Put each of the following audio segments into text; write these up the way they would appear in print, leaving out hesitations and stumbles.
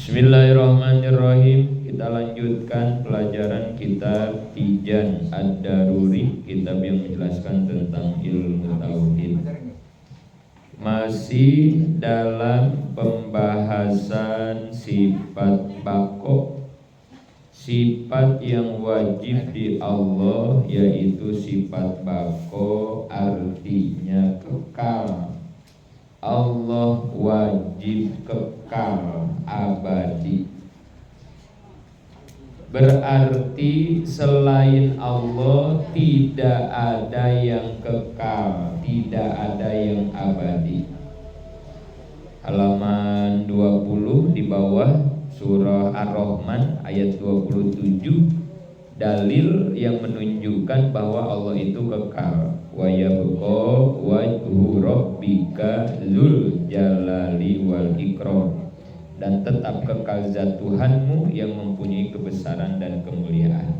Bismillahirrahmanirrahim. Kita lanjutkan pelajaran kitab Tijan Ad-Daruri, kitab yang menjelaskan tentang ilmu tauhid. Masih dalam pembahasan sifat baqo, sifat yang wajib di Allah, yaitu sifat baqo artinya kekal. Allah wajib kekal abadi. Berarti selain Allah tidak ada yang kekal, tidak ada yang abadi. Halaman 20 di bawah surah Ar-Rahman ayat 27, dalil yang menunjukkan bahwa Allah itu kekal. Wa yabqa wajhu rabbika dzul jalali wal ikram, dan tetap kekal zat Tuhanmu yang mempunyai kebesaran dan kemuliaan.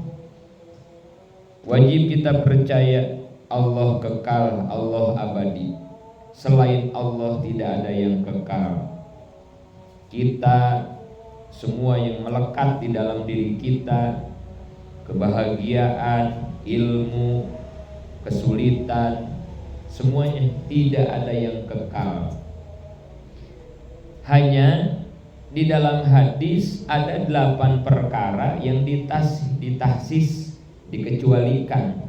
Wajib kita percaya Allah kekal, Allah abadi. Selain Allah tidak ada yang kekal. Kita semua yang melekat di dalam diri kita, kebahagiaan, ilmu, kesulitan, semuanya tidak ada yang kekal. Hanya di dalam hadis ada 8 perkara yang ditahsis, dikecualikan.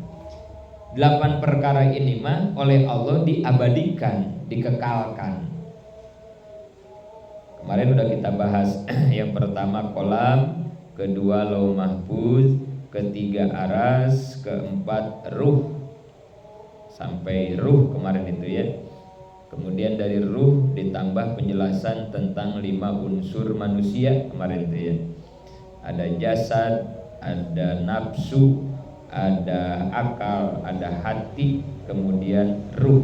8 perkara ini mah oleh Allah diabadikan, dikekalkan. Kemarin udah kita bahas. Yang pertama kolam, kedua lauh mahfuz, ketiga aras, keempat ruh, sampai ruh kemarin itu ya. Kemudian dari ruh ditambah penjelasan tentang 5 unsur manusia kemarin itu ya. Ada jasad, ada nafsu, ada akal, ada hati, kemudian ruh.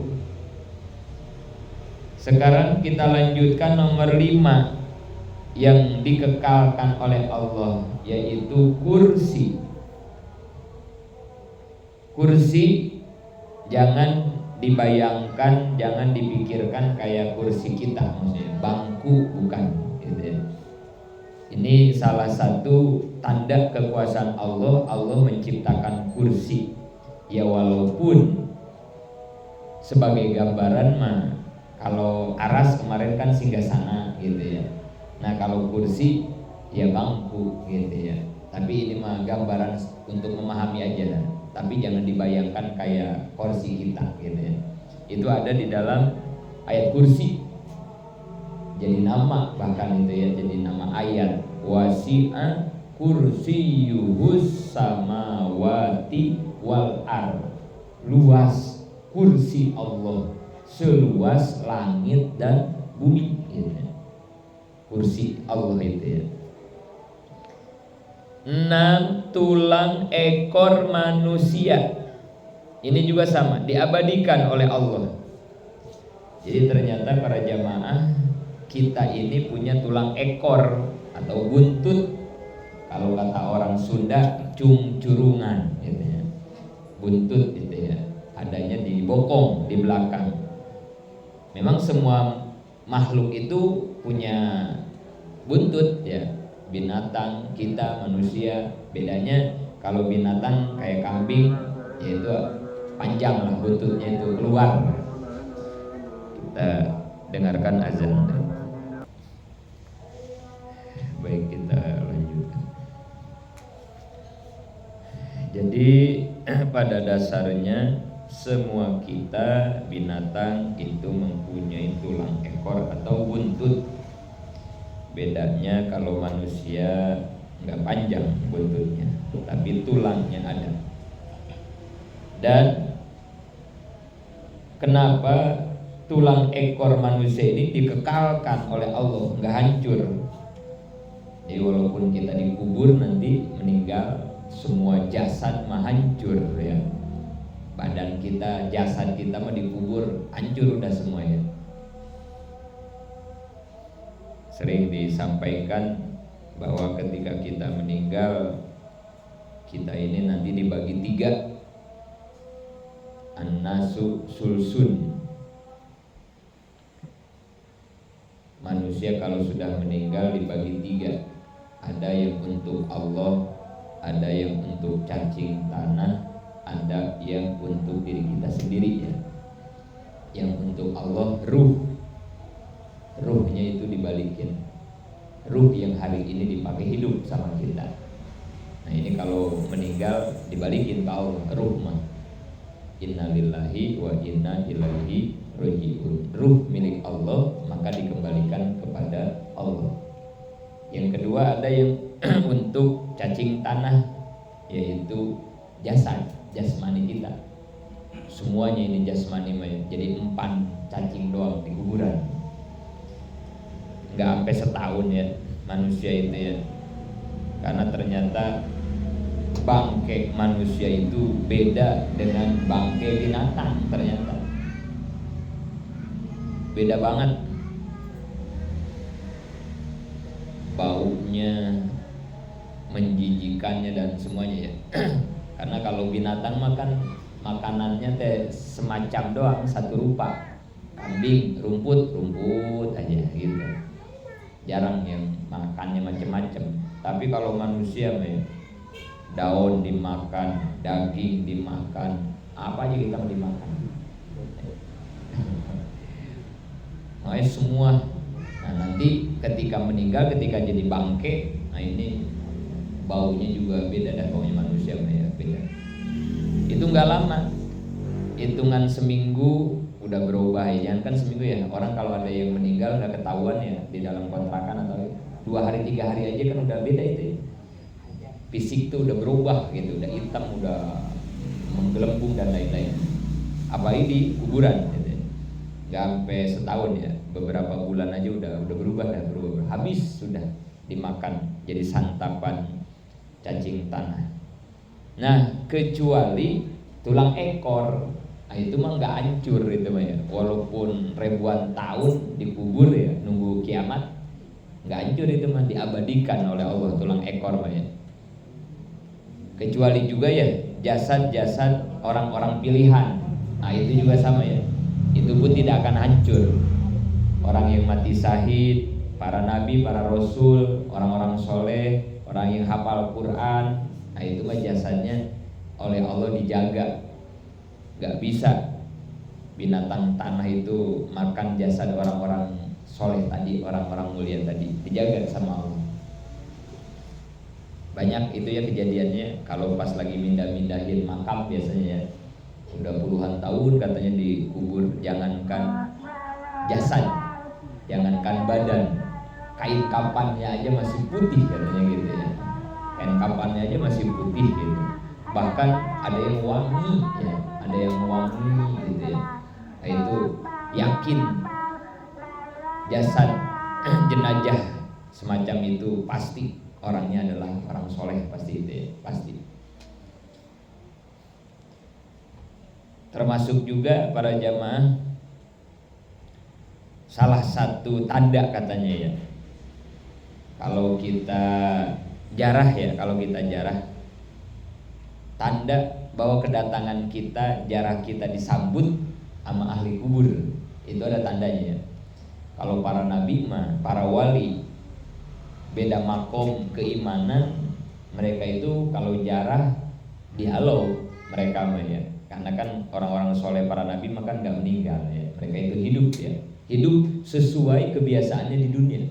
Sekarang kita lanjutkan nomor 5 yang dikekalkan oleh Allah, yaitu kursi. Kursi jangan dibayangkan, jangan dipikirkan kayak kursi kita, maksudnya bangku, bukan gitu ya. Ini salah satu tanda kekuasaan Allah. Allah menciptakan kursi. Ya walaupun sebagai gambaran mah, kalau aras kemarin kan singgasana gitu ya. Nah kalau kursi ya bangku gitu ya. Tapi ini mah gambaran untuk memahami aja lah. Tapi jangan dibayangkan kayak kursi kita gitu ya. Itu ada di dalam ayat kursi. Jadi nama bahkan itu ya, jadi nama ayat. Wasi'a kursiyuhus samawati wal ard. Luas kursi Allah seluas langit dan bumi gitu ya. Kursi Allah itu ya. 6 tulang ekor manusia. Ini juga sama, diabadikan oleh Allah. Jadi ternyata para jamaah, kita ini punya tulang ekor atau buntut. Kalau kata orang Sunda, curungan gitu ya. Buntut gitu ya. Adanya di bokong, di belakang. Memang semua makhluk itu punya buntut ya. Binatang, kita, manusia, bedanya kalau binatang kayak kambing, yaitu panjang lah buntutnya itu keluar. Kita dengarkan azan. Baik, kita lanjutkan. Jadi pada dasarnya semua kita binatang itu mempunyai tulang ekor atau buntut. Bedanya kalau manusia nggak panjang buntutnya, tapi tulangnya ada. Dan kenapa tulang ekor manusia ini dikekalkan oleh Allah, nggak hancur? Jadi walaupun kita dikubur nanti meninggal, semua jasad mah hancur ya. Badan kita, jasad kita mah dikubur, hancur udah semuanya. Sering disampaikan bahwa ketika kita meninggal, kita ini nanti dibagi 3. An-nasu sulsun. manusia kalau sudah meninggal dibagi 3. Ada yang untuk Allah, ada yang untuk cacing tanah, ada yang untuk diri kita sendiri ya. Yang untuk Allah ruhnya itu dibalikin. Ruh yang hari ini dipakai hidup sama kita. Nah ini kalau meninggal dibalikin ke Allah, ruh mah. Innalillahi wa inna ilaihi raji'un. Ruh milik Allah maka dikembalikan kepada Allah. Yang kedua ada yang untuk cacing tanah, yaitu jasmani kita. Semuanya ini jasmani, jadi empan cacing doang di kuburan. Nggak sampai setahun ya manusia itu ya, karena ternyata bangkai manusia itu beda dengan bangkai binatang. Ternyata beda banget, baunya, menjijikannya dan semuanya ya. Karena kalau binatang makan makanannya teh semacam doang, satu rupa. Kambing rumput aja gitu, jarang yang makannya macam-macam. Tapi kalau manusia daun dimakan, daging dimakan, apa aja kita mau dimakan. Makanya semua. Nah nanti ketika meninggal, ketika jadi bangke, nah ini baunya juga beda dan baunya manusia ya beda. Itu nggak lama, hitungan seminggu udah berubah ya. Jangan kan seminggu ya, orang kalau ada yang meninggal nggak ketahuan ya di dalam kontrakan atau 2 hari 3 hari aja kan udah beda itu ya. Fisik tuh udah berubah gitu, udah hitam, udah menggelembung dan lain-lain. Apalagi di kuburan gitu. Gak sampai setahun ya, beberapa bulan aja udah berubah. Habis sudah dimakan jadi santapan cacing tanah. Nah kecuali tulang ekor, nah itu mah nggak hancur itu mah ya, walaupun ribuan tahun dikubur ya nunggu kiamat, nggak hancur itu mah, diabadikan oleh Allah tulang ekor mah ya. Kecuali juga ya jasad-jasad orang-orang pilihan, nah itu juga sama ya, itu pun tidak akan hancur. Orang yang mati syahid, para nabi, para rasul, orang-orang soleh, orang yang hafal Quran, nah itu mah jasadnya oleh Allah dijaga. Gak bisa binatang tanah itu makan jasad orang-orang soleh tadi, orang-orang mulia tadi, dijaga sama Allah. Banyak itu ya kejadiannya kalau pas lagi mindahin makam biasanya ya, udah puluhan tahun katanya dikubur, jangankan jasad, jangankan badan, kain kapannya aja masih putih katanya gitu ya. Kain kapannya aja masih putih gitu. Bahkan ada yang wangi ya, ada yang wangi gitu ya. Nah, itu yakin jasad jenazah semacam itu pasti orangnya adalah orang soleh, pasti itu ya, pasti. Termasuk juga para jamaah, salah satu tanda katanya ya, kalau kita jarah ya, tanda bahwa kedatangan kita, jarah kita disambut sama ahli kubur, itu ada tandanya ya. Kalau para nabi mah, para wali, beda makom keimanan, mereka itu kalau jarah dihalau mereka mah ya. Karena kan orang-orang soleh para nabi mah kan nggak meninggal ya, mereka itu hidup ya, hidup sesuai kebiasaannya di dunia.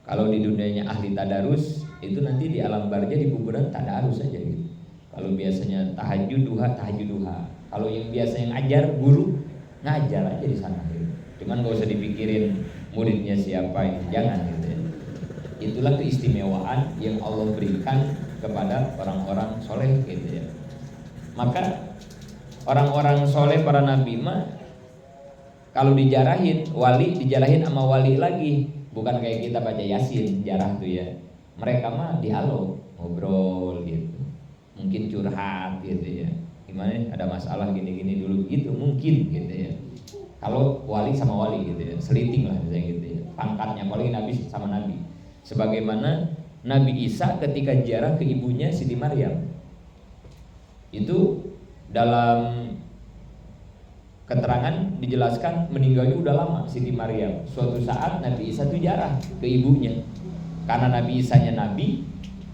Kalau di dunianya ahli tadarus, itu nanti di alam barzah di kuburan tadarus aja gitu. Kalau biasanya tahajud duha. Kalau yang biasanya ngajar guru, ngajar aja di sana gitu. Cuman gak usah dipikirin muridnya siapa, itu jangan gitu ya. Itulah keistimewaan yang Allah berikan kepada orang-orang soleh gitu ya. Maka orang-orang soleh para nabi mah kalau dijarahin wali, dijarahin sama wali lagi, bukan kayak kita baca Yasin jarah tuh ya. Mereka mah dihalau, ngobrol gitu, mungkin curhat gitu ya, gimana ada masalah gini-gini dulu gitu mungkin gitu ya. Kalau wali sama wali gitu ya, seliting lah misalnya gitu ya, pangkatnya apalagi nabi sama nabi. Sebagaimana Nabi Isa ketika ziarah ke ibunya Siti Maryam, itu dalam keterangan dijelaskan meninggalnya udah lama Siti Maryam. Suatu saat Nabi Isa tuh jarah ke ibunya. Karena Nabi Isanya nabi,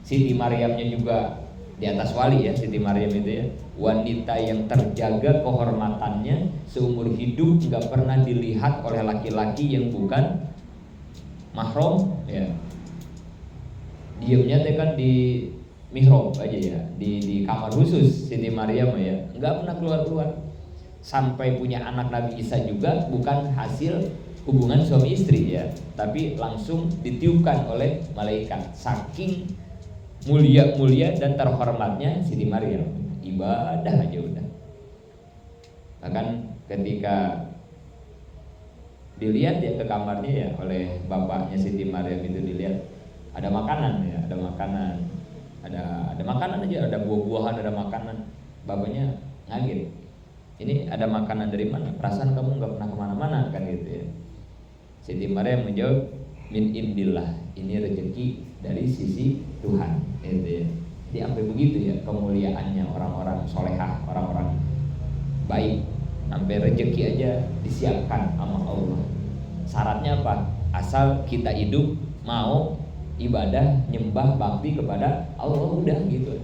Siti Maryamnya juga di atas wali ya, Siti Maryam itu ya, wanita yang terjaga kehormatannya seumur hidup, nggak pernah dilihat oleh laki-laki yang bukan mahram ya. Diamnya teh kan di mihrab aja ya, di kamar khusus Siti Maryam ya, nggak pernah keluar-keluar. Sampai punya anak Nabi Isa juga bukan hasil hubungan suami istri ya, tapi langsung ditiupkan oleh malaikat. Saking mulia dan terhormatnya Siti Maryam, ibadah aja udah. Bahkan ketika dilihat ya ke kamarnya ya oleh bapaknya Siti Maryam itu, dilihat ada makanan ya, ada makanan aja, ada buah-buahan, ada makanan. Bapaknya ngaget, ini ada makanan dari mana? Perasaan kamu nggak pernah kemana-mana kan gitu ya. Siti Maryam menjawab, min indillah, ini rezeki dari sisi Tuhan gitu ya. Jadi sampai begitu ya kemuliaannya orang-orang solehah, orang-orang baik, sampai rezeki aja disiapkan sama Allah. Syaratnya apa? Asal kita hidup mau ibadah, nyembah, bakti kepada Allah, udah gitu.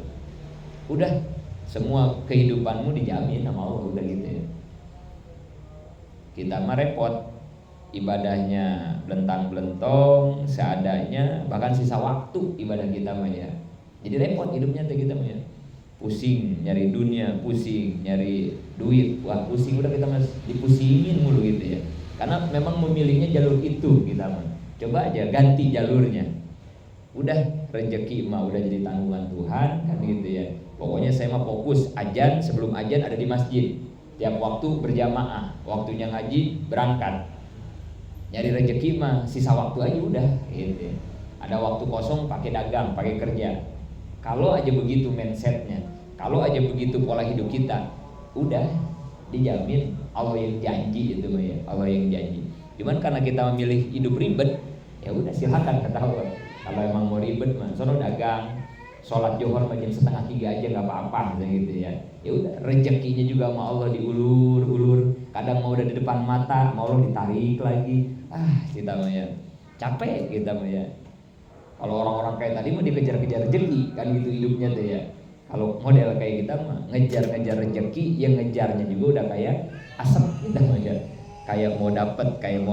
Udah, semua kehidupanmu dijamin sama Allah, udah gitu ya. Kita mah repot, ibadahnya belentang-belentong, seadanya, bahkan sisa waktu ibadah kita mah ya. Jadi repot hidupnya tuh kita mah ya. Pusing nyari dunia, pusing nyari duit, wah pusing, udah kita mas dipusingin mulu gitu ya. Karena memang memilihnya jalur itu kita mah. Coba aja ganti jalurnya. Udah rezeki mah udah jadi tanggungan Tuhan kan gitu ya. Pokoknya saya mah fokus ajan, sebelum ajan ada di masjid. Tiap waktu berjamaah, waktunya ngaji berangkat. Nyari rezeki mah sisa waktu aja udah gitu ya. Ada waktu kosong pakai dagang, pakai kerja. Kalau aja begitu mindsetnya, kalau aja begitu pola hidup kita, udah dijamin Allah yang janji itu mah ya, Allah yang janji. Cuman karena kita memilih hidup ribet, ya udah silakan kata Allah. Kalau emang mau ribet mah, sono dagang, sholat Johor jam 2:30 aja nggak apa-apa gitu ya. Ya udah, rezekinya juga sama Allah diulur-ulur. Kadang mau udah di depan mata, mau Allah ditarik lagi. Kita mah ya capek kita mah ya. Kalau orang-orang kayak tadi mah dikejar-kejar rezeki kan gitu hidupnya tuh ya. Kalau model kayak kita mah ngejar-ngejar rezeki, yang ngejarnya juga udah kayak asap kita mah ya. Kayak mau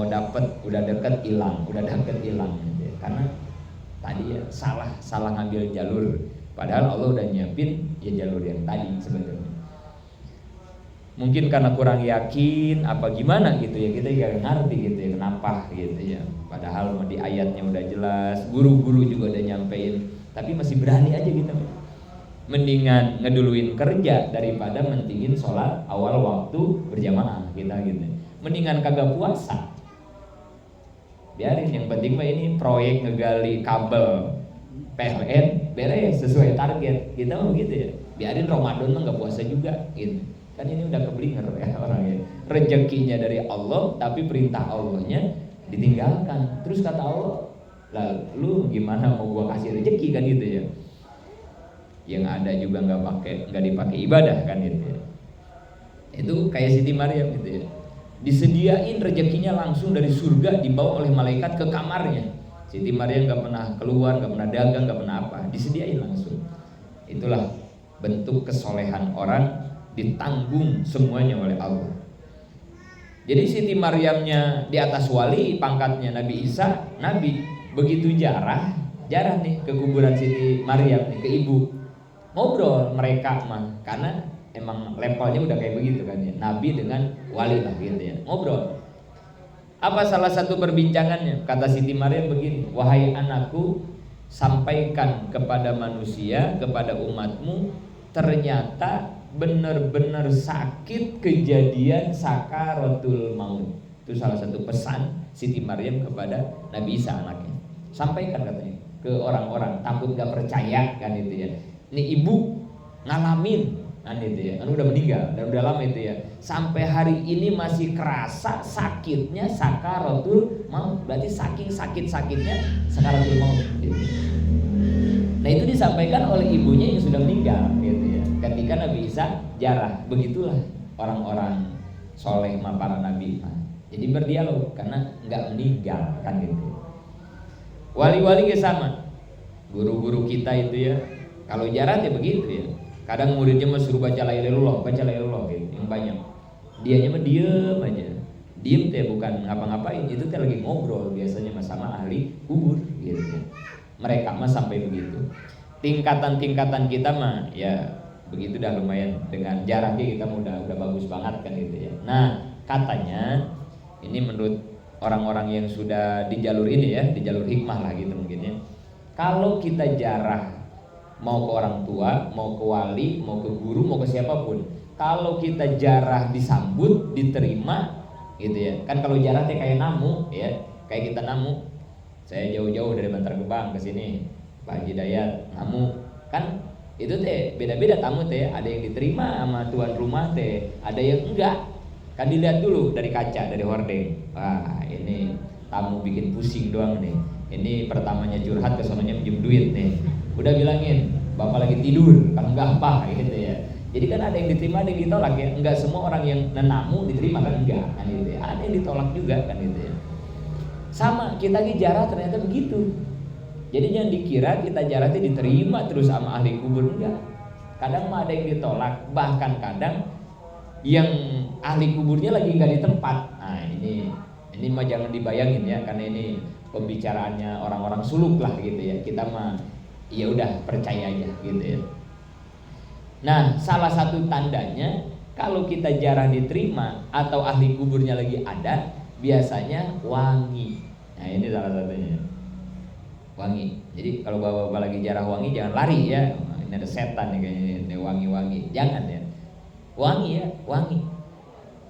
dapet, udah deket hilang, gitu. Karena tadi ya salah ngambil jalur. Padahal Allah udah nyiapin ya jalur yang tadi sebenarnya. Mungkin karena kurang yakin apa gimana gitu ya, kita gak ngerti gitu ya kenapa gitu ya. Padahal di ayatnya udah jelas, guru-guru juga udah nyampein, tapi masih berani aja kita. Mendingan ngeduluin kerja daripada mentingin sholat awal waktu berjamaah kita gitu. Mendingan kagak puasa, biarin, yang penting mah ini proyek ngegali kabel PLN beres sesuai target, kita mah gitu ya. Biarin Ramadan mah nggak puasa juga gitu. Kan ini udah keblinger ya orangnya. Rezekinya dari Allah, tapi perintah Allahnya ditinggalkan. Terus kata Allah, lah lu gimana mau gua kasih rezeki kan gitu ya. Yang ada juga nggak dipakai ibadah kan gitu ya. Itu kayak Siti Maryam gitu ya. Disediain rezekinya langsung dari surga, dibawa oleh malaikat ke kamarnya. Siti Maryam nggak pernah keluar, nggak pernah dagang, nggak pernah apa, disediain langsung. Itulah bentuk kesolehan orang, ditanggung semuanya oleh Allah. Jadi Siti Maryamnya di atas wali, pangkatnya Nabi Isa, Nabi. Begitu jarah nih ke kuburan Siti Maryam nih, ke ibu. Ngobrol mereka mah, karena emang levelnya udah kayak begitu kan ya. Nabi dengan wali lah gitu ya, ngobrol. Apa salah satu perbincangannya? Kata Siti Maryam begini, wahai anakku, sampaikan kepada manusia, kepada umatmu, ternyata benar-benar sakit kejadian sakaratul maut. Itu salah satu pesan Siti Maryam kepada Nabi Isa anaknya. Sampaikan katanya ke orang-orang, takut gak percaya kan itu ya. Ini ibu ngalamin kan itu ya, kan udah meninggal dan udah lama itu ya. Sampai hari ini masih kerasa sakitnya sakaratul maut. Berarti saking sakit-sakitnya sakaratul maut gitu. Nah itu disampaikan oleh ibunya yang sudah meninggal gitu ya. Ketika Nabi Isa jarah, begitulah orang-orang soleh sama para nabi. Jadi berdialog karena nggak meninggal kan gitu. Wali-wali ke sama, guru-guru kita itu ya. Kalau jarat ya begitu ya. Kadang muridnya mah suruh baca la ilaha illallah gitu, yang banyak. Dianya mah diem aja. Diem teh bukan ngapa-ngapain, itu teh lagi ngobrol biasanya sama ahli kubur gitu. Mereka mah sampai begitu. Tingkatan-tingkatan kita mah ya begitu dah lumayan, dengan jaraknya kita udah bagus banget kan gitu ya. Nah, katanya ini menurut orang-orang yang sudah di jalur ini ya, di jalur hikmah lah gitu mungkin ya. Kalau kita jarah mau ke orang tua, mau ke wali, mau ke guru, mau ke siapapun, kalau kita jarah disambut, diterima gitu ya. Kan kalau jarah teh kayak namu ya, kayak kita namu. Saya jauh-jauh dari Bantar Gebang ke sini, Pak Haji Dayat, namu. Kan itu teh beda-beda tamu teh, ada yang diterima sama tuan rumah teh, ada yang enggak. Kan dilihat dulu dari kaca, dari hordeng. Wah, ini tamu bikin pusing doang nih. Ini pertamanya curhat, kesononya minjem duit nih. Udah bilangin, bapak lagi tidur, kalau enggak apa gitu ya. Jadi kan ada yang diterima, ada yang ditolak ya. Enggak semua orang yang nenamu diterima kan, enggak kan gitu ya. Ada yang ditolak juga kan gitu ya. Sama kita jarah ternyata begitu. Jadi jangan dikira kita jarah itu diterima terus sama ahli kubur, enggak. Kadang mah ada yang ditolak, bahkan kadang yang ahli kuburnya lagi enggak di tempat. Nah ini mah jangan dibayangin ya, karena ini pembicaraannya orang-orang suluk lah gitu ya. Kita mah ya udah percaya aja gitu ya. Nah, salah satu tandanya kalau kita jarah diterima atau ahli kuburnya lagi ada, biasanya wangi. Nah, ini salah satunya. Wangi. Jadi kalau bapak-bapak lagi jarah wangi, jangan lari ya. Ini ada setan nih kayaknya, ini wangi-wangi. Jangan ya. Wangi ya, wangi.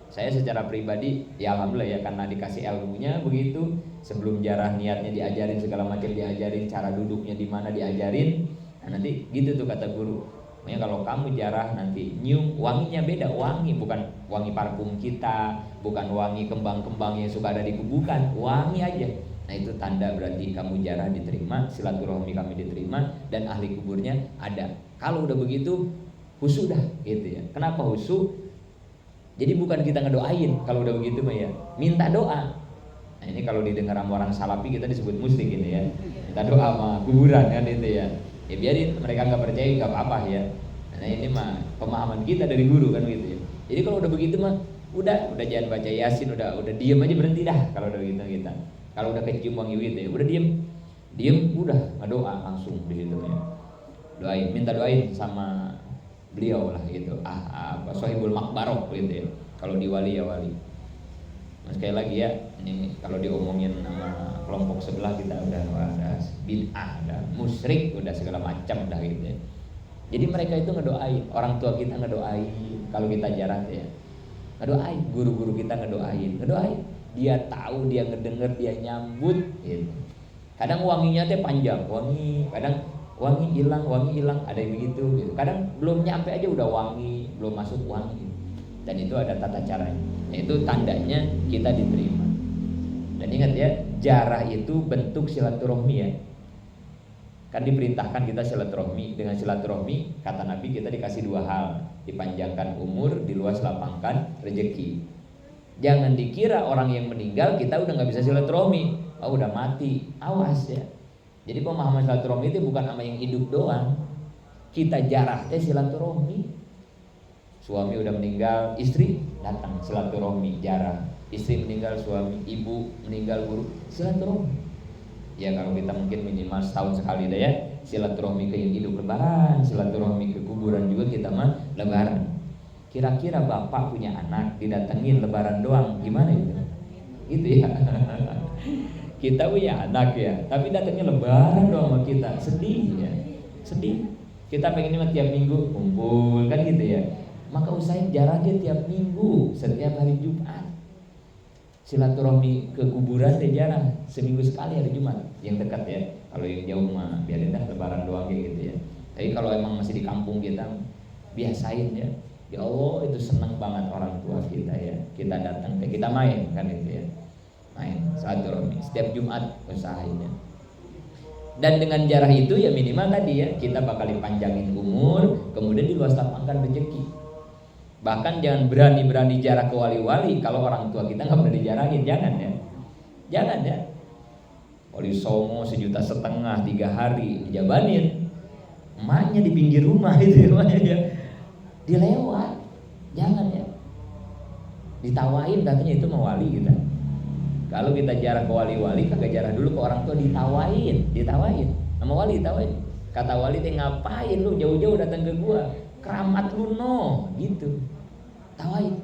Saya secara pribadi ya alhamdulillah ya, karena dikasih ilmunya begitu. Sebelum jarah niatnya diajarin segala macam, diajarin cara duduknya di mana, diajarin. Nah, nanti gitu tuh kata guru. Makanya kalau kamu jarah nanti nyium, wanginya beda, wangi bukan wangi parfum kita, bukan wangi kembang-kembang yang suka ada di kubukan, wangi aja. Nah, itu tanda berarti kamu jarah diterima, silaturahmi kami diterima, dan ahli kuburnya ada. Kalau udah begitu husu dah gitu ya. Kenapa husu? Jadi bukan kita ngedoain kalau udah begitu mah ya, minta doa. Nah, ini kalau didengar sama orang salafi kita disebut musyrik gitu ya. Minta doa sama kuburan kan itu ya. Ya biarin, mereka nggak percaya nggak apa-apa ya. Nah, ini mah pemahaman kita dari guru kan gitu ya. Jadi kalau udah begitu mah udah jangan baca Yasin, udah diem aja, berhenti dah kalau udah gitu kita. Kalau udah kecium wangi gitu ya, udah diem udah ngedoa langsung di situ ya. Doain, minta doain sama beliau lah gitu. Sohibul makbaroh gitu ya. Kalau di wali ya wali. Nah, sekali lagi ya, ini kalau diomongin sama kelompok sebelah kita udah bid'ah, udah musyrik, udah segala macam dah gitu ya. Jadi mereka itu ngedoain, orang tua kita ngedoain, kalau kita jarah ya, ngedoain, guru-guru kita ngedoain. Dia tahu, dia ngedenger, dia nyambut gitu. Kadang wanginya teh panjang, kadang wangi hilang, ada yang begitu gitu. Kadang belum nyampe aja udah wangi, belum masuk wangi. Dan itu ada tata caranya. Itu tandanya kita diterima. Dan ingat ya, jarah itu bentuk silaturahmi ya. Kan diperintahkan kita silaturahmi. Dengan silaturahmi, kata Nabi, kita dikasih dua hal: dipanjangkan umur, diluas lapangkan rezeki. Jangan dikira orang yang meninggal kita udah nggak bisa silaturahmi, udah mati. Awas ya. Jadi pemahaman silaturahmi itu bukan sama yang hidup doang. Kita jarah teh silaturahmi. Suami udah meninggal, istri datang silaturahmi, jarah. Istri meninggal, suami, ibu meninggal, guru, silaturahmi. Ya kalau kita mungkin minimal setahun sekali dah ya, silaturahmi ke yang hidup lebaran, silaturahmi ke kuburan juga kita mah lebaran. Kira-kira bapak punya anak didatengin lebaran doang, gimana itu? Gitu ya. Kita punya anak ya, tapi datangnya lebaran doang sama kita, sedih ya, sedih. Kita pengen tiap minggu kumpul kan gitu ya. Maka usahain jarahnya tiap minggu, setiap hari Jumat. Silaturahmi ke kuburan deh jarang, seminggu sekali hari Jumat yang dekat ya. Kalau yang jauh mah biarin dah lebaran doang gitu ya. Tapi kalau emang masih di kampung kita, biasain ya. Ya Allah, itu senang banget orang tua kita ya. Kita datang, kita main kan itu ya. Main silaturahmi setiap Jumat usahain ya. Dan dengan jarah itu ya minimal tadi ya, kita bakal dipanjangin umur, kemudian diluas lapangkan rezeki. Bahkan jangan berani-berani jarah ke wali-wali kalau orang tua kita nggak pernah dijarahin, jangan ya. Jangan ya. Wali Songo 1,5 juta 3 hari dijabanin, emaknya di pinggir rumah itu ya, dia lewat, jangan ya. Ditawain katanya itu mau wali kita. Kalau kita jarah ke wali-wali, kagak jarah dulu ke orang tua, ditawain sama wali, ditawain. Kata wali teh, ngapain lu jauh-jauh datang ke gua, keramat lu no, gitu. Tawain.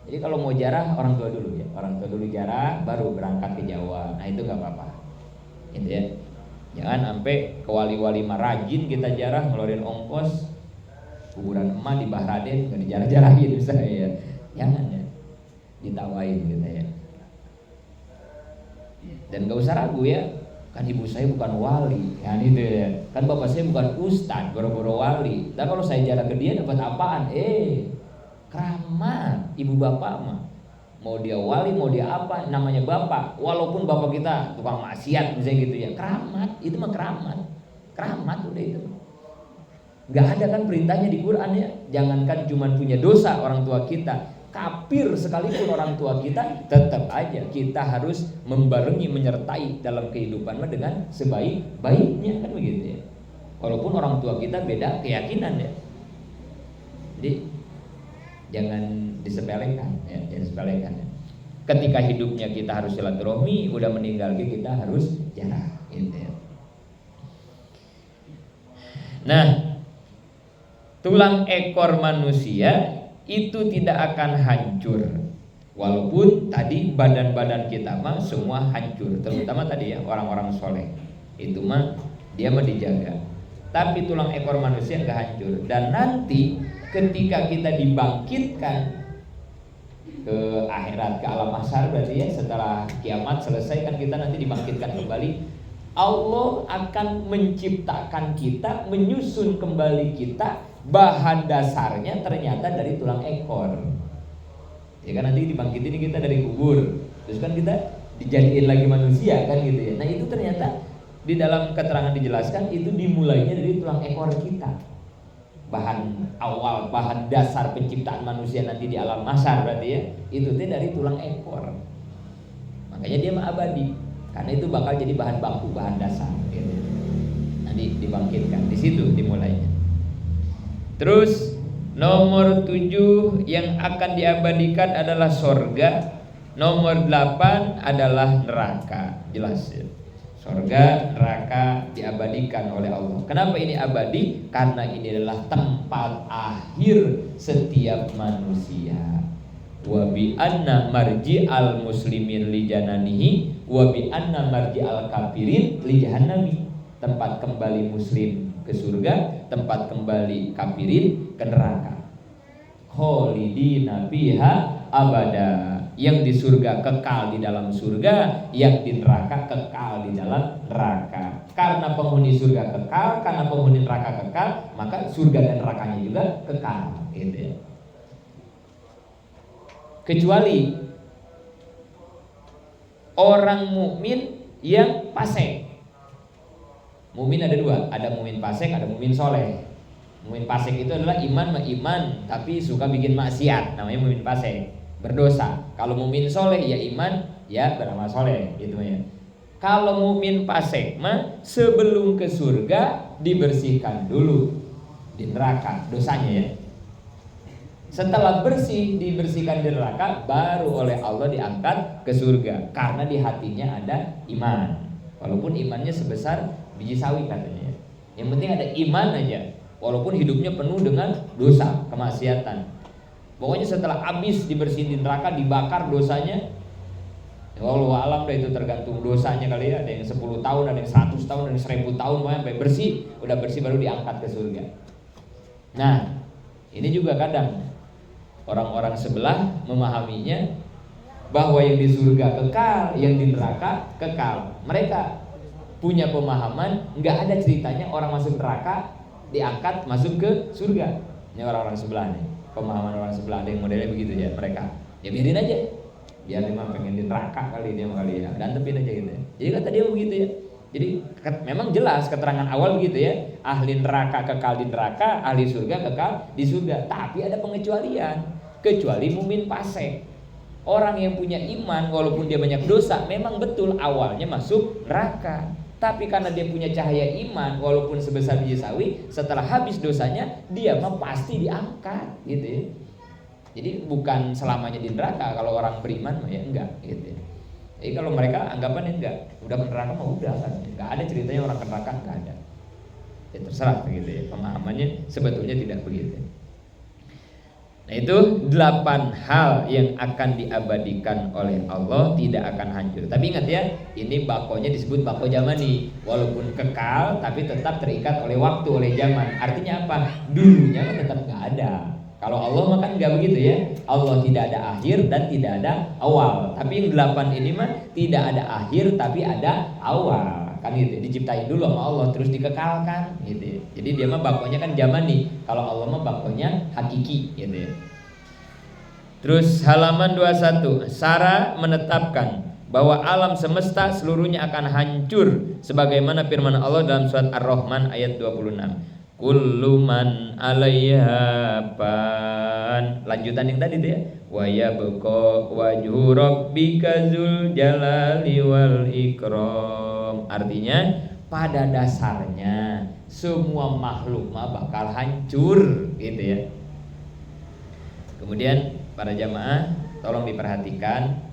Jadi kalau mau jarah orang tua dulu ya, orang tua dulu jarah, baru berangkat ke Jawa. Nah itu nggak apa-apa, gitu ya. Jangan sampai ke wali-wali mah rajin kita jarah, ngeluarin ongkos, kuburan emak di Bahraden nggak dijarah-jarahin misalnya ya. Jangan ya, ditawain gitu ya. Dan gak usah ragu ya, kan ibu saya bukan wali, kan itu ya. Kan bapak saya bukan ustadz, boro-boro wali. Dan kalau saya jarah ke dia dapat apaan? Keramat. Ibu bapak mah mau dia wali, mau dia apa, namanya bapak. Walaupun bapak kita tukang maksiat misalnya gitu ya, keramat. Itu mah keramat udah itu. Gak ada kan perintahnya di Quran ya. Jangankan cuma punya dosa orang tua kita, kafir sekalipun orang tua kita, tetap aja kita harus membarengi, menyertai dalam kehidupan dengan sebaik-baiknya, kan begitu ya. Walaupun orang tua kita beda keyakinan ya. Jadi jangan disepelekan ya, jangan disepelekan ya. Ketika hidupnya kita harus silaturahmi, udah meninggal kita harus jarah gitu ya. Nah, tulang ekor manusia itu tidak akan hancur, walaupun tadi badan-badan kita mah semua hancur, terutama tadi ya orang-orang soleh itu mah dia mah dijaga, tapi tulang ekor manusia nggak hancur. Dan nanti ketika kita dibangkitkan ke akhirat, ke alam mahsyar berarti ya, setelah kiamat selesai kan kita nanti dibangkitkan kembali, Allah akan menciptakan kita, menyusun kembali kita. Bahan dasarnya ternyata dari tulang ekor. Ya kan nanti dibangkitin kita dari kubur, terus kan kita dijadiin lagi manusia kan gitu ya. Nah itu ternyata di dalam keterangan dijelaskan itu dimulainya dari tulang ekor kita. Bahan awal, bahan dasar penciptaan manusia nanti di alam mahsyar berarti ya, itu tuh dari tulang ekor. Makanya dia mah abadi, karena itu bakal jadi bahan baku, bahan dasar gitu. Nanti dibangkitkan, di situ dimulainya. Terus nomor 7 yang akan diabadikan adalah sorga. Nomor 8 adalah neraka. Jelas ya, sorga, neraka diabadikan oleh Allah. Kenapa ini abadi? Karena ini adalah tempat akhir setiap manusia. Wa bi anna marji'al muslimin li jananihi wa bi anna marji'al kafirin li jahannami. Tempat kembali muslim ke surga, tempat kembali kafirin ke neraka. Kholidina fiha abada. Yang di surga kekal di dalam surga, yang di neraka kekal di dalam neraka. Karena penghuni surga kekal, karena penghuni neraka kekal, maka surga dan nerakanya juga kekal gitu ya. Kecuali orang mukmin yang fasik. Mukmin ada dua, ada mukmin fasik, ada mukmin soleh. Mukmin fasik itu adalah iman tapi suka bikin maksiat, namanya mukmin fasik, berdosa. Kalau mukmin soleh ya iman, ya beramal soleh, gitu ya. Kalau mukmin fasik mah sebelum ke surga dibersihkan dulu di neraka dosanya ya. Setelah bersih, dibersihkan di neraka, baru oleh Allah diangkat ke surga, karena di hatinya ada iman. Walaupun imannya sebesar biji sawi katanya. Yang penting ada iman aja, walaupun hidupnya penuh dengan dosa, kemaksiatan. Pokoknya setelah habis dibersihin di neraka, dibakar dosanya. Ya wallahu alam dah, itu tergantung dosanya kali ya. Ada yang 10 tahun, ada yang 100 tahun, ada yang 1000 tahun, pokoknya sampai bersih. Udah bersih baru diangkat ke surga. Nah, ini juga kadang orang-orang sebelah memahaminya bahwa yang di surga kekal, yang di neraka kekal. Mereka punya pemahaman nggak ada ceritanya orang masuk neraka diangkat masuk ke surga. Ini orang-orang sebelah nih, pemahaman orang sebelah, ada yang modelnya begitu ya. Mereka ya biarin aja, biar memang pengen di neraka kali dia kali ya, dantepin aja gitu ya. Jadi kata dia begitu ya, Jadi memang jelas keterangan awal begitu ya, ahli neraka kekal di neraka, ahli surga kekal di surga. Tapi ada pengecualian, kecuali mumin fasik. Orang yang punya iman walaupun dia banyak dosa, memang betul awalnya masuk neraka. Tapi karena dia punya cahaya iman walaupun sebesar biji sawi, setelah habis dosanya dia mah pasti diangkat gitu ya. Jadi bukan selamanya di neraka kalau orang beriman mah ya enggak gitu ya. Jadi kalau mereka anggapannya enggak, udah ke neraka mah udah kan, enggak ada ceritanya orang ke neraka, enggak ada. Ya terserah begitu ya, pemahamannya sebetulnya tidak begitu. Nah itu 8 hal yang akan diabadikan oleh Allah, tidak akan hancur. Tapi ingat ya, ini bakonya disebut bako zamani, walaupun kekal tapi tetap terikat oleh waktu, oleh zaman. Artinya apa? Dulunya kan tetap enggak ada. Kalau Allah mah kan enggak begitu ya. Allah tidak ada akhir dan tidak ada awal. Tapi yang 8 ini mah tidak ada akhir tapi ada awal. Kan gitu, diciptain dulu sama Allah terus dikekalkan gitu. Jadi dia mah bakonya kan zamani. Kalau Allah mah bakonya hakiki gitu ya. Terus halaman 21, Sara menetapkan bahwa alam semesta seluruhnya akan hancur sebagaimana firman Allah dalam surat Ar-Rahman ayat 26. Kullu man 'alaiha fan. Lanjutan yang tadi tuh ya. Wa yabqa wajhu rabbika dzul jalali wal ikram. Artinya pada dasarnya semua makhluk mah bakal hancur gitu ya. Kemudian para jamaah tolong diperhatikan.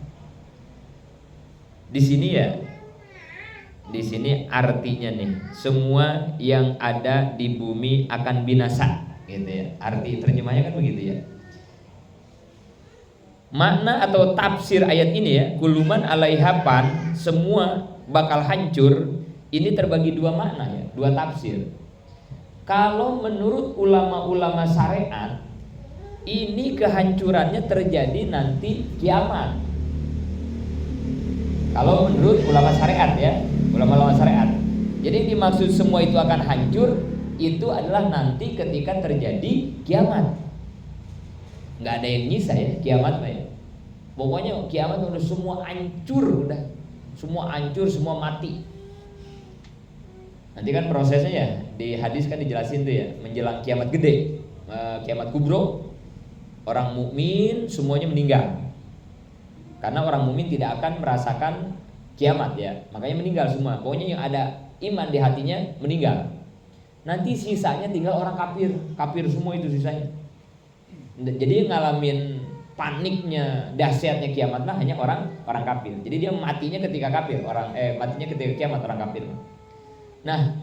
Di sini ya. Di sini artinya nih, semua yang ada di bumi akan binasa, gitu ya. Arti terjemahnya kan begitu ya. Makna atau tafsir ayat ini ya, kuluman alaihapan, semua bakal hancur. Ini terbagi 2 makna ya, 2 tafsir. Kalau menurut ulama-ulama syariat, ini kehancurannya terjadi nanti kiamat. Kalau menurut ulama syariat ya, ulama-ulama syariat. Jadi dimaksud semua itu akan hancur, itu adalah nanti ketika terjadi kiamat. Nggak ada yang nyisa ya kiamat ya. Pokoknya kiamat udah semua hancur, udah semua hancur, semua mati. Nanti kan prosesnya ya di hadis kan dijelasin tuh ya, menjelang kiamat gede, kiamat kubro, orang mukmin semuanya meninggal. Karena orang mukmin tidak akan merasakan kiamat ya, makanya meninggal semua. Pokoknya yang ada iman di hatinya meninggal. Nanti sisanya tinggal orang kafir, kafir semua itu sisanya. Jadi ngalamin paniknya, dahsyatnya kiamat lah hanya orang kafir. Jadi dia matinya ketika kafir, matinya ketika kiamat orang kafir. Nah,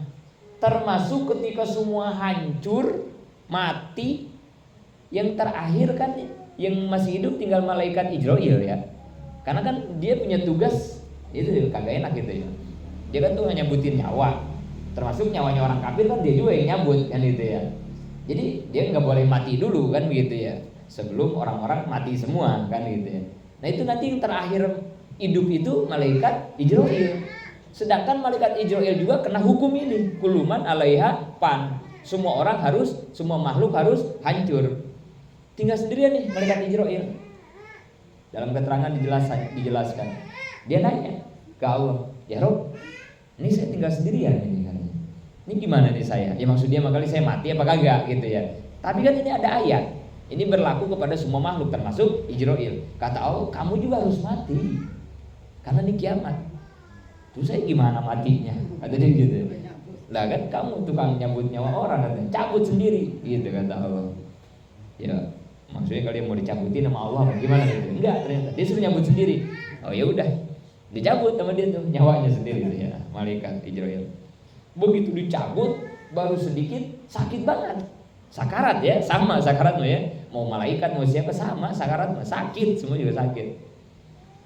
termasuk ketika semua hancur, mati, yang terakhir kan yang masih hidup tinggal malaikat Ijroil ya. Karena kan dia punya tugas itu kagak enak gitu ya. Dia kan tuh nyabutin nyawa, termasuk nyawanya orang kafir kan dia juga yang nyabut kan gitu ya. Jadi dia nggak boleh mati dulu kan begitu ya, sebelum orang-orang mati semua kan gitu ya. Nah itu nanti yang terakhir hidup itu malaikat Ijroil. Sedangkan malaikat Ijroil juga kena hukum ini, kuluman alaiha pan. Semua orang harus, semua makhluk harus hancur. Tinggal sendirian nih malaikat Ijroil. Dalam keterangan dijelaskan. Dia nanya ke Allah, ya Rob, ini saya tinggal sendirian ini katanya. Ini gimana nih saya? Ya maksud dia makanya saya mati apa kagak gitu ya. Tapi kan ini ada ayat. Ini berlaku kepada semua makhluk termasuk Ijroil. Kata Allah, kamu juga harus mati. Karena ini kiamat. Terus saya gimana matinya? Kata dia gitu. Lah kan kamu tukang nyambut nyawa orang katanya. Cabut sendiri gitu kata Allah. Ya maksudnya kalian mau dicabutin sama Allah gimana gitu? Enggak, ternyata dia suruh nyambut sendiri. Oh ya udah, dicabut sama dia tuh nyawanya sendiri tuh ya, malaikat Ijroil. Begitu dicabut, baru sedikit sakit banget, sakarat ya, sama sakarat ya. Mau malaikat mau siapa sama sakarat, sakit semua juga sakit.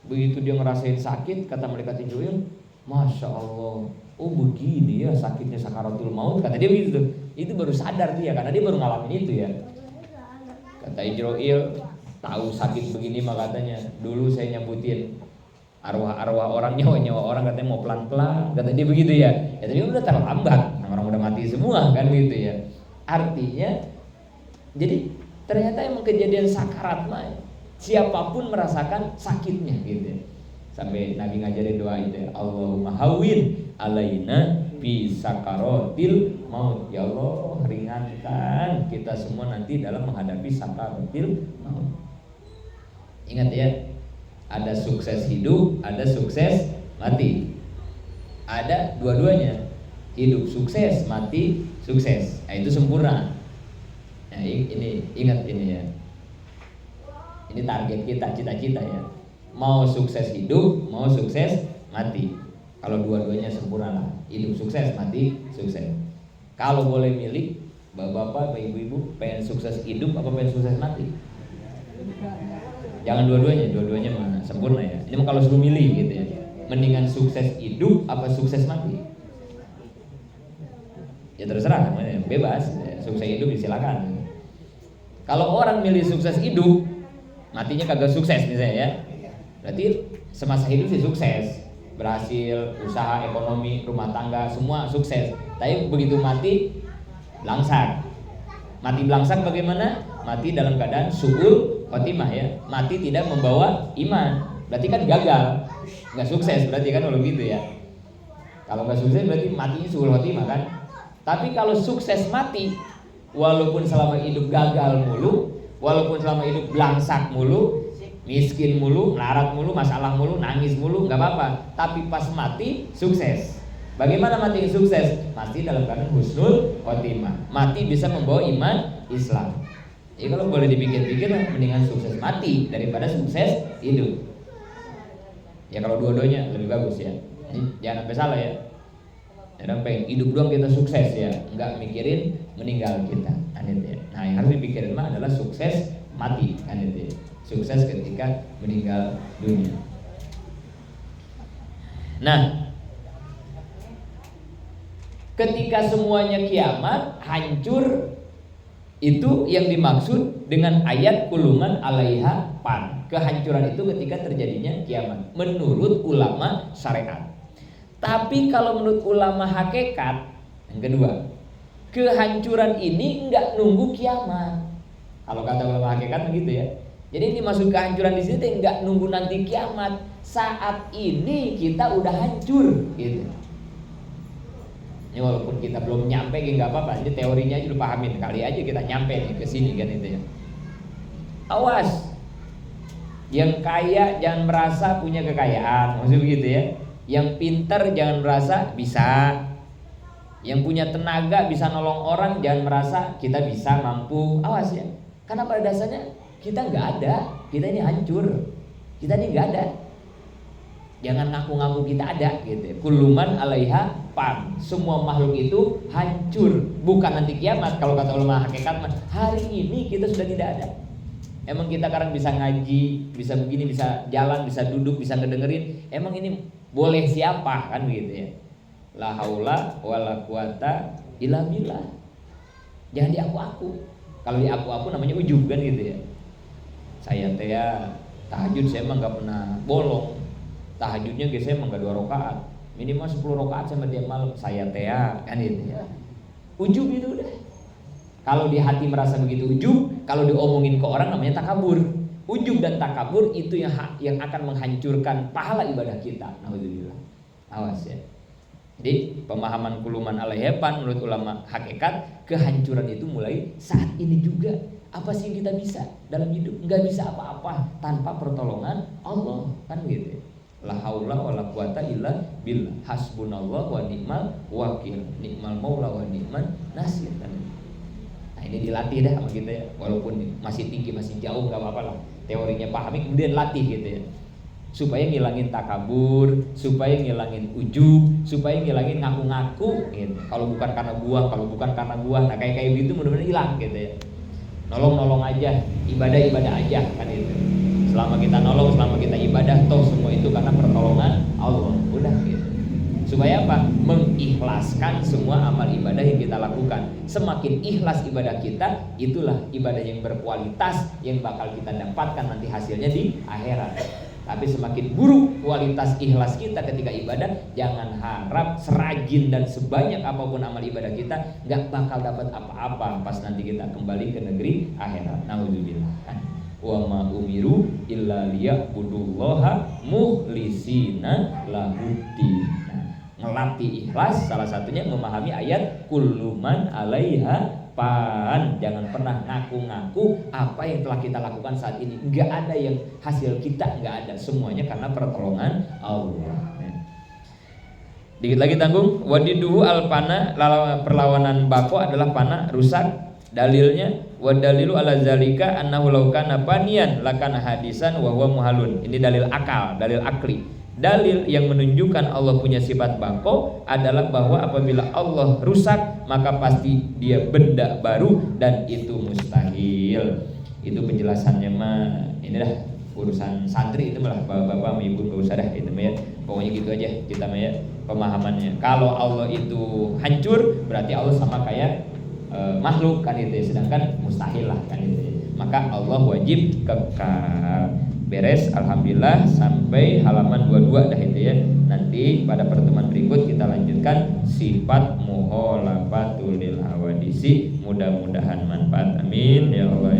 Begitu dia ngerasain sakit, kata malaikat Ijroil, Masya Allah, oh begini ya sakitnya sakaratul maut, kata dia begitu tuh. Itu baru sadar dia karena dia baru ngalamin itu ya. Kata Ijroil, tahu sakit begini mah katanya, dulu saya nyambutin arwah-arwah orang, nyawa-nyawa orang katanya mau pelan-pelan, kata dia begitu ya. Ya tapi udah terlambat, orang udah mati semua kan gitu ya. Artinya, jadi ternyata emang kejadian sakarat mah siapapun merasakan sakitnya gitu ya. Sampai Nabi ngajarin doa itu ya, Allahumma hawwin alaina fi sakaratil maut. Ya Allah, ringankan kita semua nanti dalam menghadapi sakaratil maut. Ingat ya, ada sukses hidup, ada sukses mati. Ada dua-duanya. Hidup sukses, mati sukses. Nah, itu sempurna. Nah, ini ingat ini ya. Ini target kita, cita-cita ya. Mau sukses hidup, mau sukses mati. Kalau dua-duanya sempurna lah. Hidup sukses, mati sukses. Kalau boleh milih, bapak-bapak, ibu-ibu, pengen sukses hidup apa pengen sukses mati? Jangan dua-duanya, dua-duanya sempurna ya. Ini kalau suruh milih gitu ya. Mendingan sukses hidup apa sukses mati? Ya terserah, bebas. Sukses hidup silakan. Kalau orang milih sukses hidup, matinya kagak sukses misalnya ya. Berarti semasa hidup sih sukses, berhasil, usaha, ekonomi, rumah tangga, semua sukses. Tapi begitu mati, belangsak. Mati belangsak bagaimana? Mati dalam keadaan su'ul khotimah ya. Mati tidak membawa iman. Berarti kan gagal, nggak sukses berarti kan kalau gitu ya. Kalau nggak sukses berarti matinya su'ul khotimah kan. Tapi kalau sukses mati, walaupun selama hidup gagal mulu, walaupun selama hidup belangsak mulu, miskin mulu, melarat mulu, masalah mulu, nangis mulu, nggak apa-apa. Tapi pas mati sukses. Bagaimana mati sukses? Mati dalam keadaan husnul khotimah. Mati bisa membawa iman Islam. Jadi kalau boleh dipikir-pikir, mendingan sukses mati daripada sukses hidup. Ya kalau dua-duanya lebih bagus ya. Jangan sampai salah ya. Jangan pengen hidup doang kita sukses ya, nggak mikirin meninggal kita. Nah yang harus dipikirin mah adalah sukses mati. Sukses ketika meninggal dunia. Nah, ketika semuanya kiamat, hancur, itu yang dimaksud dengan ayat kulungan alaiha pan. Kehancuran itu ketika terjadinya kiamat menurut ulama syariat. Tapi kalau menurut ulama hakikat, yang kedua, kehancuran ini enggak nunggu kiamat. Kalau kata ulama hakikat begitu ya. Jadi ini maksud kehancuran di sini enggak nunggu nanti kiamat. Saat ini kita udah hancur gitu. Ini walaupun kita belum nyampe enggak apa-apa. Ini teorinya aja lu pahamin. Kali aja kita nyampe nih ke sini kan itu ya. Awas. Yang kaya jangan merasa punya kekayaan. Maksud begitu ya. Yang pintar jangan merasa bisa. Yang punya tenaga bisa nolong orang jangan merasa kita bisa mampu. Awas ya. Karena pada dasarnya kita nggak ada, kita ini hancur, kita ini nggak ada. Jangan ngaku-ngaku kita ada, gitu. Kuluman alaiha pan. Semua makhluk itu hancur, bukan nanti kiamat. Kalau kata ulama hakikat, hari ini kita sudah tidak ada. Emang kita sekarang bisa ngaji, bisa begini, bisa jalan, bisa duduk, bisa ngedengerin. Emang ini boleh siapa kan begitu ya? La haula wala quwata illa billah. Jangan di aku-aku. Kalau di aku-aku namanya ujub kan gitu ya. Saya teh ya tahajud saya emang gak pernah bolong. Tahajudnya saya emang gak 2 rakaat. Minimal 10 rakaat sama tiap malam. Saya teh ya kan gitu ya. Ujub itu udah. Kalau di hati merasa begitu ujub, kalau diomongin ke orang namanya takabur. Ujub dan takabur itu yang akan menghancurkan pahala ibadah kita. Alhamdulillah. Awas ya. Jadi pemahaman kuluman alaiha pan menurut ulama hakikat, kehancuran itu mulai saat ini juga. Apa sih yang kita bisa dalam hidup? Nggak bisa apa-apa tanpa pertolongan Allah, kan gitu. La haula wala quwata illa billah. Hasbunallah wa ni'mal wakil. Ni'mal maula wa ni'man nasir kan. Nah, ini dilatih dah sama kita ya. Walaupun masih tinggi, masih jauh nggak apa-apa lah. Teorinya pahami kemudian latih gitu ya. Supaya ngilangin takabur, supaya ngilangin ujub, supaya ngilangin ngaku-ngaku gitu. Kalau bukan karena gua, nah kayak gitu mudah-mudahan hilang gitu ya. Nolong aja, ibadah aja kan itu. Selama kita nolong, selama kita ibadah, toh semua itu karena pertolongan Allah. Udah gitu. Supaya apa? Mengikhlaskan semua amal ibadah yang kita lakukan. Semakin ikhlas ibadah kita, itulah ibadah yang berkualitas yang bakal kita dapatkan nanti hasilnya di akhirat. Tapi semakin buruk kualitas ikhlas kita ketika ibadah, jangan harap serajin dan sebanyak apapun amal ibadah kita nggak bakal dapat apa-apa pas nanti kita kembali ke negeri akhirat. Nauzubillah. wa ma umiru illa liya'budullaha mukhlisina lahuddin. Ngelatih ikhlas salah satunya memahami ayat kullu man 'alaiha fan. Jangan pernah ngaku-ngaku apa yang telah kita lakukan saat ini. Enggak ada yang hasil kita, enggak ada. Semuanya karena pertolongan Allah. Dikit lagi tanggung. Wadiduhu alpana, perlawanan bako adalah panah rusak. Dalilnya wadalilu ala zalika annahu law kana panian lakana hadisan wa huwa muhalun. Ini dalil akal, dalil akli. Dalil yang menunjukkan Allah punya sifat bako adalah bahwa apabila Allah rusak maka pasti dia benda baru dan itu mustahil. Itu penjelasannya mah ini dah urusan santri, itu malah bapak-bapak ibu gak usah dah itu mah ya. Pokoknya gitu aja kita mah ya pemahamannya. Kalau Allah itu hancur berarti Allah sama kayak makhluk kan itu ya. Sedangkan mustahil lah kan itu ya. Maka Allah wajib kekal. Beres, alhamdulillah sampai halaman 22 dah itu ya. Nanti pada pertemuan berikut kita lanjutkan sifat muholafatul lil hawadisi. Mudah-mudahan manfaat, amin ya Allah.